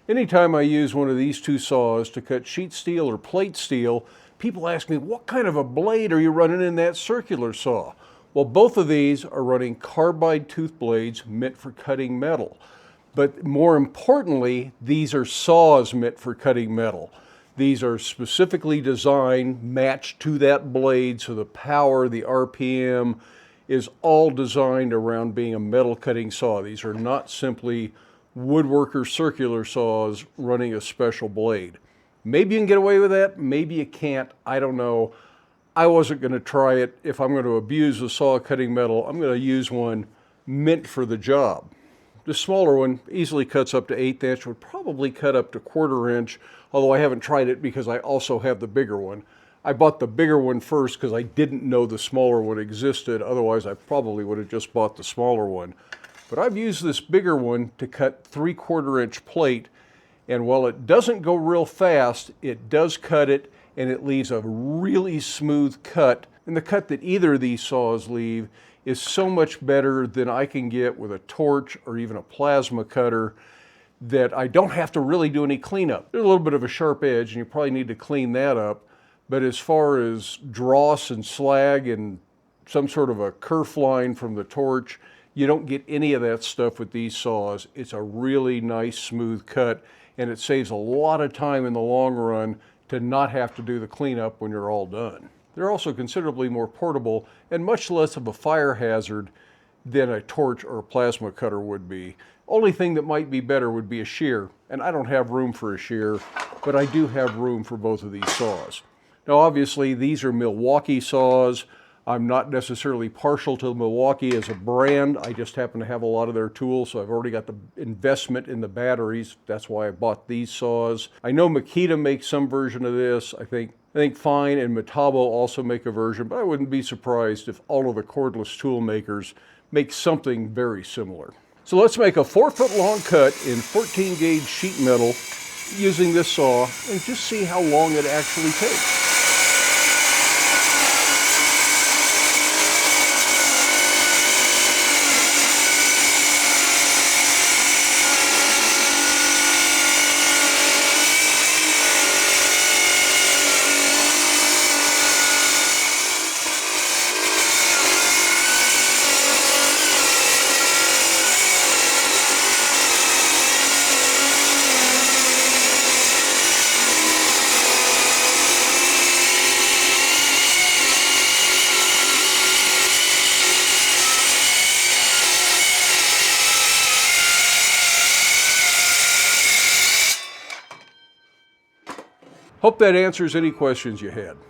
Anytime I use one of these two saws to cut sheet steel or plate steel, people ask me, what kind of a blade are you running in that circular saw? Well, both of these are running carbide tooth blades meant for cutting metal. But more importantly, these are saws meant for cutting metal. These are specifically designed, matched to that blade, so the power, the RPM is all designed around being a metal cutting saw. These are not simply woodworker circular saws running a special blade. Maybe you can get away with that, maybe you can't, I don't know. I wasn't going to try it. If I'm going to abuse a saw cutting metal, I'm going to use one meant for the job. The smaller one easily cuts up to 1/8 inch, would probably cut up to 1/4 inch, although I haven't tried it because I also have the bigger one. I bought the bigger one first because I didn't know the smaller one existed, otherwise I probably would have just bought the smaller one. But I've used this bigger one to cut 3/4 inch plate, and while it doesn't go real fast, it does cut it, and it leaves a really smooth cut. And the cut that either of these saws leave is so much better than I can get with a torch or even a plasma cutter, that I don't have to really do any cleanup. There's a little bit of a sharp edge, and you probably need to clean that up. But as far as dross and slag and some sort of a kerf line from the torch, you don't get any of that stuff with these saws. It's a really nice smooth cut, and it saves a lot of time in the long run to not have to do the cleanup when you're all done. They're also considerably more portable and much less of a fire hazard than a torch or a plasma cutter would be. Only thing that might be better would be a shear, and I don't have room for a shear, but I do have room for both of these saws. Now obviously these are Milwaukee saws. I'm not necessarily partial to Milwaukee as a brand. I just happen to have a lot of their tools, so I've already got the investment in the batteries. That's why I bought these saws. I know Makita makes some version of this. I think Fine and Metabo also make a version, but I wouldn't be surprised if all of the cordless tool makers make something very similar. So let's make a 4-foot long cut in 14 gauge sheet metal using this saw and just see how long it actually takes. Hope that answers any questions you had.